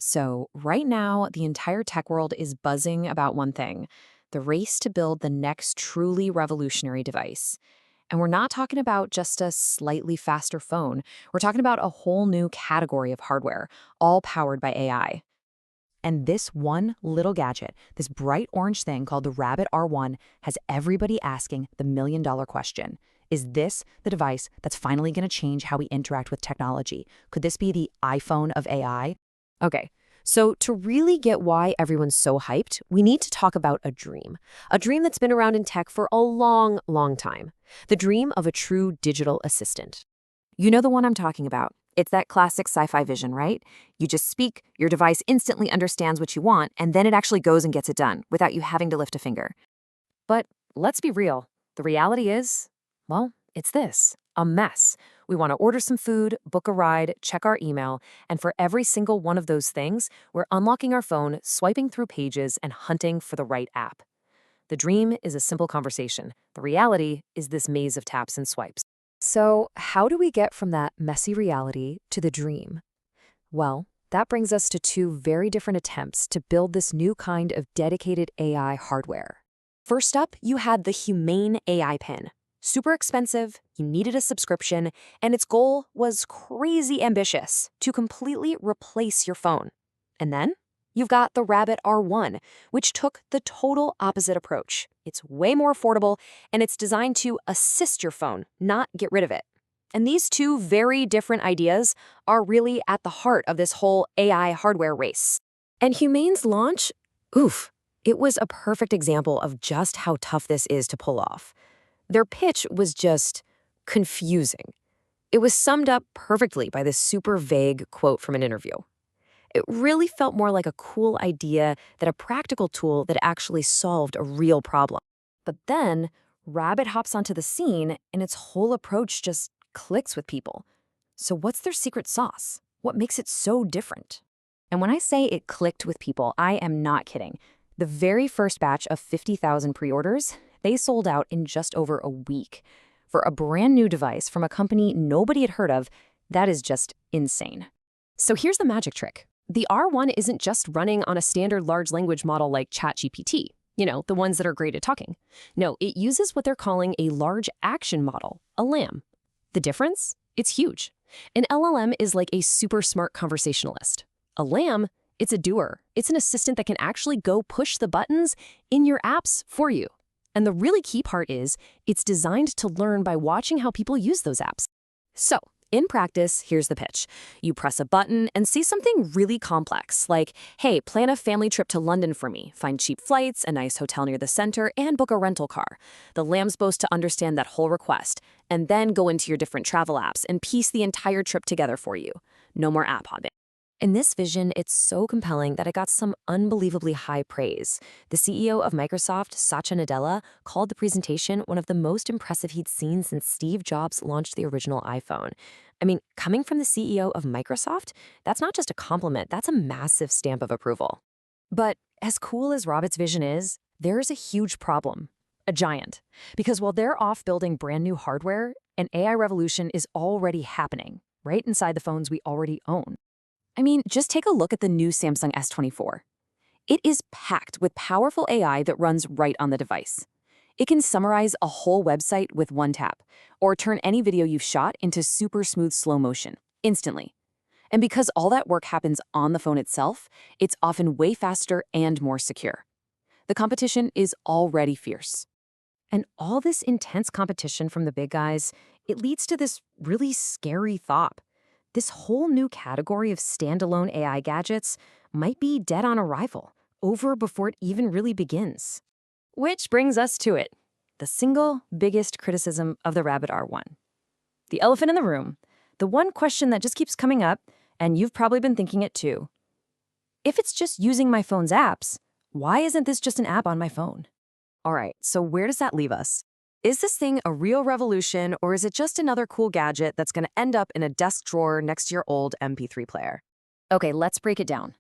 So, right now, the entire tech world is buzzing about one thing: the race to build the next truly revolutionary device. And we're not talking about just a slightly faster phone. We're talking about a whole new category of hardware, all powered by AI. And this one little gadget, this bright orange thing called the Rabbit R1, has everybody asking the million-dollar question. Is this the device that's finally going to change how we interact with technology? Could this be the iPhone of AI? Okay, so to really get why everyone's so hyped, we need to talk about a dream that's been around in tech for a long, long time. The dream of a true digital assistant. You know the one I'm talking about. It's that classic sci-fi vision, right? You just speak, your device instantly understands what you want, and then it actually goes and gets it done without you having to lift a finger. But let's be real. The reality is, well, it's this, a mess. We want to order some food, book a ride, check our email, and for every single one of those things, we're unlocking our phone, swiping through pages, and hunting for the right app. The dream is a simple conversation. The reality is this maze of taps and swipes. So, how do we get from that messy reality to the dream? Well, that brings us to two very different attempts to build this new kind of dedicated AI hardware. First up, you had the Humane AI Pin. Super expensive, you needed a subscription, and its goal was crazy ambitious: to completely replace your phone. And then you've got the Rabbit R1, which took the total opposite approach. It's way more affordable, and it's designed to assist your phone, not get rid of it. And these two very different ideas are really at the heart of this whole AI hardware race. And Humane's launch, oof, it was a perfect example of just how tough this is to pull off. Their pitch was just confusing. It was summed up perfectly by this super vague quote from an interview. It really felt more like a cool idea than a practical tool that actually solved a real problem. But then, Rabbit hops onto the scene, and its whole approach just clicks with people. So what's their secret sauce? What makes it so different? And when I say it clicked with people, I am not kidding. The very first batch of 50,000 pre-orders, they sold out in just over a week. For a brand new device from a company nobody had heard of, that is just insane. So here's the magic trick. The R1 isn't just running on a standard large language model like ChatGPT, the ones that are great at talking. No, it uses what they're calling a large action model, a LAM. The difference? It's huge. An LLM is like a super smart conversationalist. A LAM, it's a doer. It's an assistant that can actually go push the buttons in your apps for you. And the really key part is, it's designed to learn by watching how people use those apps. So, in practice, here's the pitch. You press a button and see something really complex, like, hey, plan a family trip to London for me, find cheap flights, a nice hotel near the center, and book a rental car. The LAM's supposed to understand that whole request, and then go into your different travel apps and piece the entire trip together for you. No more app hopping. In this vision, it's so compelling that it got some unbelievably high praise. The CEO of Microsoft, Satya Nadella, called the presentation one of the most impressive he'd seen since Steve Jobs launched the original iPhone. I mean, coming from the CEO of Microsoft, that's not just a compliment, that's a massive stamp of approval. But as cool as Rabbit's vision is, there is a huge problem. A giant. Because while they're off building brand new hardware, an AI revolution is already happening, right inside the phones we already own. I mean, just take a look at the new Samsung S24. It is packed with powerful AI that runs right on the device. It can summarize a whole website with one tap, or turn any video you've shot into super smooth slow motion, instantly. And because all that work happens on the phone itself, it's often way faster and more secure. The competition is already fierce. And all this intense competition from the big guys, it leads to this really scary thought. This whole new category of standalone AI gadgets might be dead on arrival, over before it even really begins. Which brings us to it, the single biggest criticism of the Rabbit R1. The elephant in the room, the one question that just keeps coming up, and you've probably been thinking it too. If it's just using my phone's apps, why isn't this just an app on my phone? All right, so where does that leave us? Is this thing a real revolution, or is it just another cool gadget that's going to end up in a desk drawer next to your old MP3 player? Okay, let's break it down.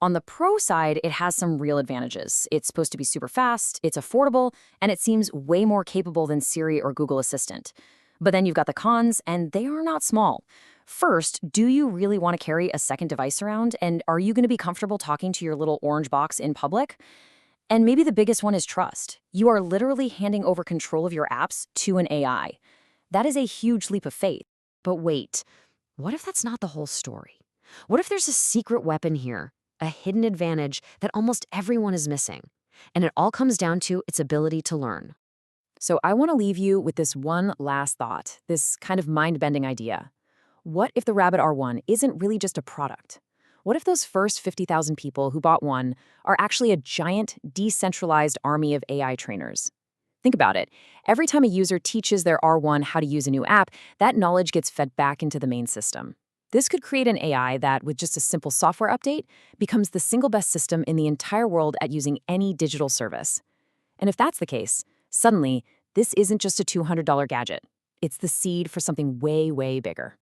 On the pro side, it has some real advantages. It's supposed to be super fast, it's affordable, and it seems way more capable than Siri or Google Assistant. But then you've got the cons, and they are not small. First, do you really want to carry a second device around? And are you going to be comfortable talking to your little orange box in public? And maybe the biggest one is trust. You are literally handing over control of your apps to an AI. That is a huge leap of faith. But wait, what if that's not the whole story? What if there's a secret weapon here, a hidden advantage that almost everyone is missing? And it all comes down to its ability to learn. So I want to leave you with this one last thought, this kind of mind-bending idea. What if the Rabbit R1 isn't really just a product? What if those first 50,000 people who bought one are actually a giant, decentralized army of AI trainers? Think about it. Every time a user teaches their R1 how to use a new app, that knowledge gets fed back into the main system. This could create an AI that, with just a simple software update, becomes the single best system in the entire world at using any digital service. And if that's the case, suddenly, this isn't just a $200 gadget. It's the seed for something way, way bigger.